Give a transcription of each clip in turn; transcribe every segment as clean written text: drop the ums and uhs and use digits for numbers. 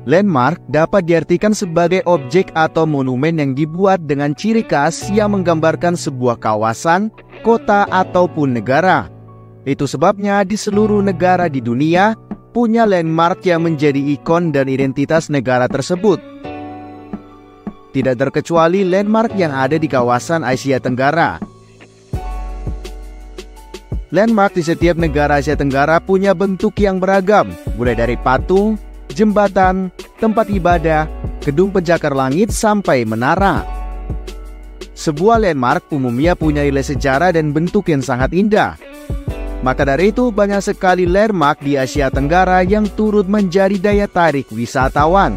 Landmark dapat diartikan sebagai objek atau monumen yang dibuat dengan ciri khas yang menggambarkan sebuah kawasan, kota, ataupun negara. Itu sebabnya di seluruh negara di dunia punya landmark yang menjadi ikon dan identitas negara tersebut. Tidak terkecuali landmark yang ada di kawasan Asia Tenggara. Landmark di setiap negara Asia Tenggara punya bentuk yang beragam, mulai dari patung, jembatan, tempat ibadah, gedung pencakar langit, sampai menara. Sebuah landmark umumnya punya nilai sejarah dan bentuk yang sangat indah. Maka dari itu banyak sekali landmark di Asia Tenggara yang turut menjadi daya tarik wisatawan.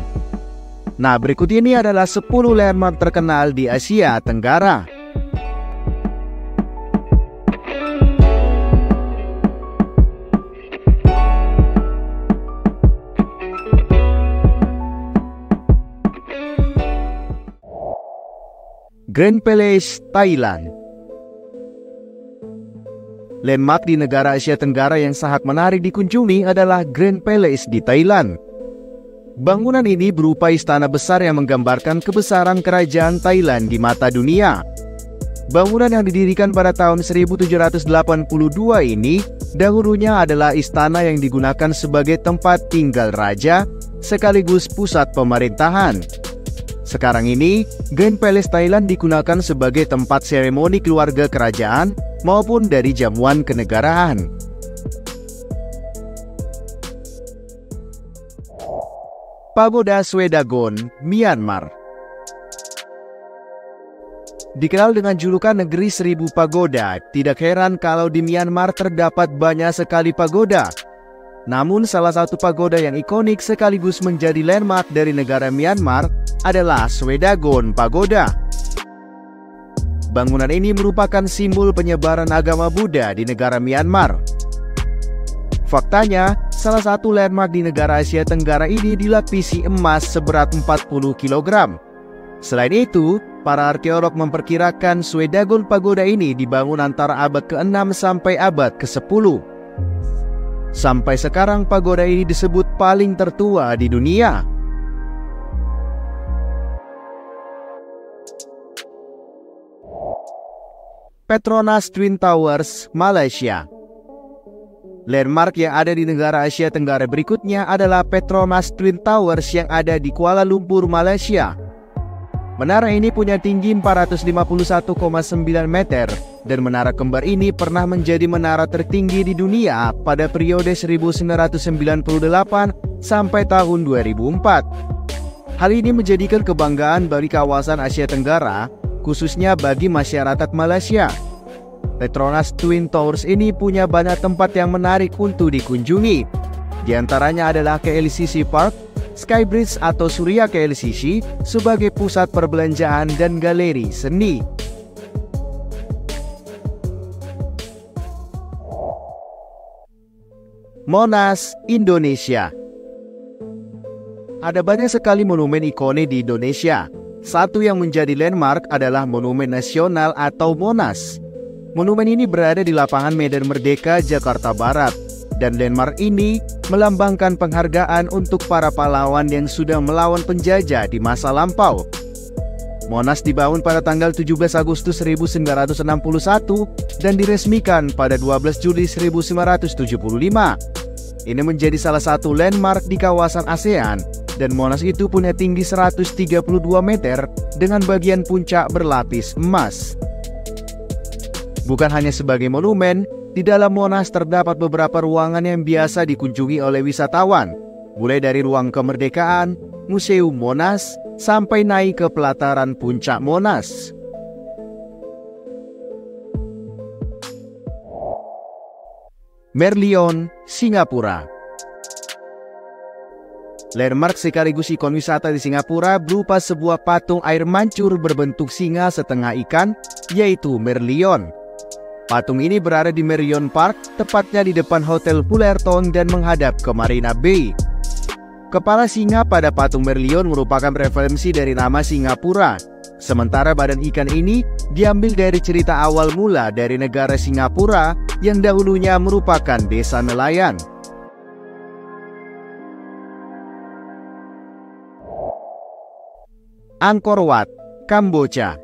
Nah, berikut ini adalah 10 landmark terkenal di Asia Tenggara. Grand Palace, Thailand. Landmark di negara Asia Tenggara yang sangat menarik dikunjungi adalah Grand Palace di Thailand. Bangunan ini berupa istana besar yang menggambarkan kebesaran kerajaan Thailand di mata dunia. Bangunan yang didirikan pada tahun 1782 ini dahulunya adalah istana yang digunakan sebagai tempat tinggal raja sekaligus pusat pemerintahan. Sekarang ini, Grand Palace Thailand digunakan sebagai tempat seremoni keluarga kerajaan maupun dari jamuan kenegaraan. Pagoda Swedagon, Myanmar. Dikenal dengan julukan negeri 1000 pagoda, tidak heran kalau di Myanmar terdapat banyak sekali pagoda. Namun salah satu pagoda yang ikonik sekaligus menjadi landmark dari negara Myanmar adalah Swedagon Pagoda. Bangunan ini merupakan simbol penyebaran agama Buddha di negara Myanmar. Faktanya, salah satu landmark di negara Asia Tenggara ini dilapisi emas seberat 40 kg. Selain itu, para arkeolog memperkirakan Swedagon Pagoda ini dibangun antara abad ke-6 sampai abad ke-10. Sampai sekarang pagoda ini disebut paling tertua di dunia. Petronas Twin Towers, Malaysia. Landmark yang ada di negara Asia Tenggara berikutnya adalah Petronas Twin Towers yang ada di Kuala Lumpur, Malaysia. Menara ini punya tinggi 451,9 meter dan menara kembar ini pernah menjadi menara tertinggi di dunia pada periode 1998 sampai tahun 2004. Hal ini menjadikan kebanggaan bagi kawasan Asia Tenggara, khususnya bagi masyarakat Malaysia. Petronas Twin Towers ini punya banyak tempat yang menarik untuk dikunjungi. Di antaranya adalah KLCC Park, Skybridge atau Suria KLCC sebagai pusat perbelanjaan dan galeri seni. Monas, Indonesia. Ada banyak sekali monumen ikonik di Indonesia. Satu yang menjadi landmark adalah Monumen Nasional atau Monas. Monumen ini berada di lapangan Medan Merdeka, Jakarta Barat. Dan landmark ini melambangkan penghargaan untuk para pahlawan yang sudah melawan penjajah di masa lampau. Monas dibangun pada tanggal 17 Agustus 1961 dan diresmikan pada 12 Juli 1975. Ini menjadi salah satu landmark di kawasan ASEAN dan Monas itu punya tinggi 132 meter dengan bagian puncak berlapis emas. Bukan hanya sebagai monumen, di dalam Monas terdapat beberapa ruangan yang biasa dikunjungi oleh wisatawan, mulai dari ruang kemerdekaan, Museum Monas, sampai naik ke pelataran puncak Monas. Merlion, Singapura. Landmark sekaligus ikon wisata di Singapura berupa sebuah patung air mancur berbentuk singa setengah ikan, yaitu Merlion. Patung ini berada di Merlion Park, tepatnya di depan Hotel Fullerton dan menghadap ke Marina Bay. Kepala singa pada patung Merlion merupakan referensi dari nama Singapura. Sementara badan ikan ini diambil dari cerita awal mula dari negara Singapura yang dahulunya merupakan desa nelayan. Angkor Wat, Kamboja.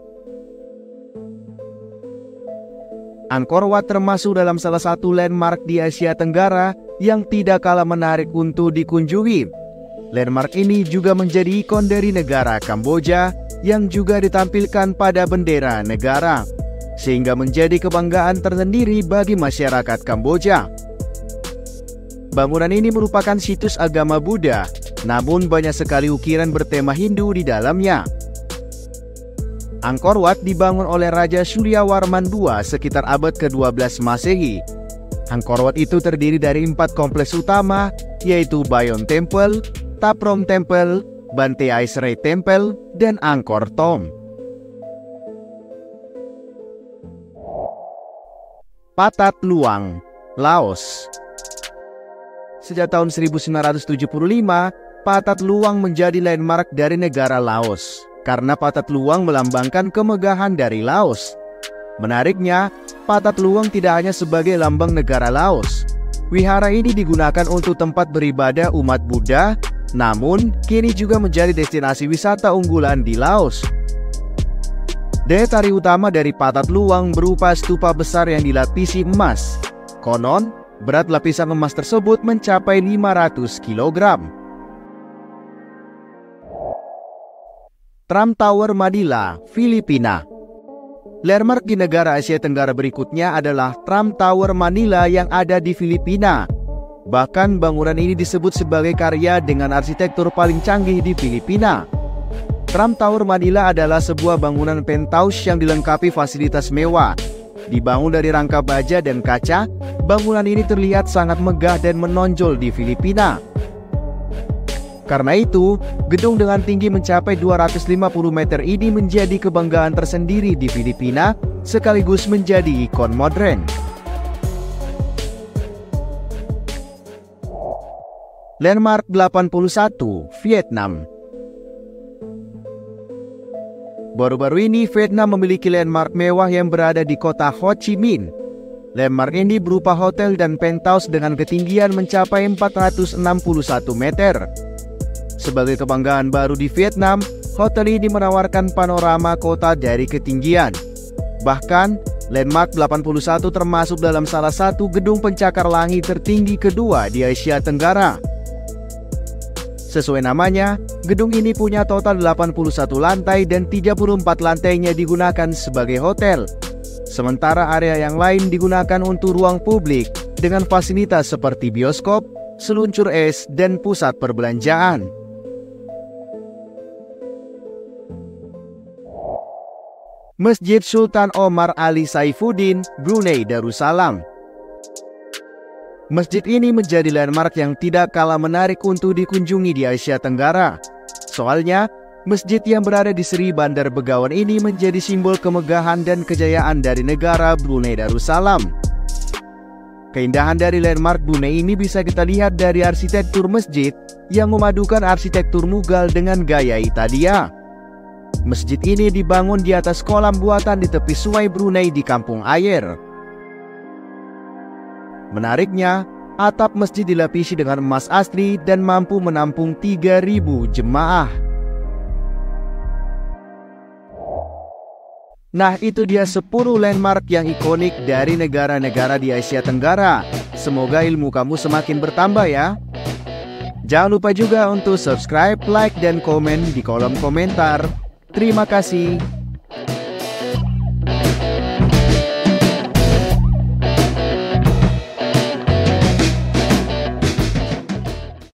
Angkor Wat termasuk dalam salah satu landmark di Asia Tenggara yang tidak kalah menarik untuk dikunjungi. Landmark ini juga menjadi ikon dari negara Kamboja yang juga ditampilkan pada bendera negara, sehingga menjadi kebanggaan tersendiri bagi masyarakat Kamboja. Bangunan ini merupakan situs agama Buddha, namun banyak sekali ukiran bertema Hindu di dalamnya. Angkor Wat dibangun oleh Raja Suryawarman II sekitar abad ke-12 Masehi. Angkor Wat itu terdiri dari 4 kompleks utama, yaitu Bayon Temple, Taprom Temple, Bante Aisrey Temple, dan Angkor Thom. Pathat Luang, Laos. Sejak tahun 1975, Pathat Luang menjadi landmark dari negara Laos, karena Pathat Luang melambangkan kemegahan dari Laos. Menariknya, Pathat Luang tidak hanya sebagai lambang negara Laos. Wihara ini digunakan untuk tempat beribadah umat Buddha, namun kini juga menjadi destinasi wisata unggulan di Laos. Daya tarik utama dari Pathat Luang berupa stupa besar yang dilapisi emas. Konon, berat lapisan emas tersebut mencapai 500 kg. Trump Tower Manila, Filipina. Landmark di negara Asia Tenggara berikutnya adalah Trump Tower Manila yang ada di Filipina. Bahkan bangunan ini disebut sebagai karya dengan arsitektur paling canggih di Filipina. Trump Tower Manila adalah sebuah bangunan penthouse yang dilengkapi fasilitas mewah. Dibangun dari rangka baja dan kaca, bangunan ini terlihat sangat megah dan menonjol di Filipina. Karena itu, gedung dengan tinggi mencapai 250 meter ini menjadi kebanggaan tersendiri di Filipina, sekaligus menjadi ikon modern. Landmark 81, Vietnam. Baru-baru ini, Vietnam memiliki landmark mewah yang berada di kota Ho Chi Minh. Landmark ini berupa hotel dan penthouse dengan ketinggian mencapai 461 meter. Sebagai kebanggaan baru di Vietnam, hotel ini menawarkan panorama kota dari ketinggian. Bahkan, Landmark 81 termasuk dalam salah satu gedung pencakar langit tertinggi kedua di Asia Tenggara. Sesuai namanya, gedung ini punya total 81 lantai dan 34 lantainya digunakan sebagai hotel. Sementara area yang lain digunakan untuk ruang publik dengan fasilitas seperti bioskop, seluncur es, dan pusat perbelanjaan. Masjid Sultan Omar Ali Saifuddin, Brunei Darussalam. Masjid ini menjadi landmark yang tidak kalah menarik untuk dikunjungi di Asia Tenggara. Soalnya, masjid yang berada di Seri Bandar Begawan ini menjadi simbol kemegahan dan kejayaan dari negara Brunei Darussalam. Keindahan dari landmark Brunei ini bisa kita lihat dari arsitektur masjid yang memadukan arsitektur Mughal dengan gaya Italia. Masjid ini dibangun di atas kolam buatan di tepi sungai Brunei di Kampung Ayer. Menariknya, atap masjid dilapisi dengan emas asli dan mampu menampung 3.000 jemaah. Nah, itu dia 10 landmark yang ikonik dari negara-negara di Asia Tenggara. Semoga ilmu kamu semakin bertambah ya. Jangan lupa juga untuk subscribe, like, dan komen di kolom komentar. Terima kasih.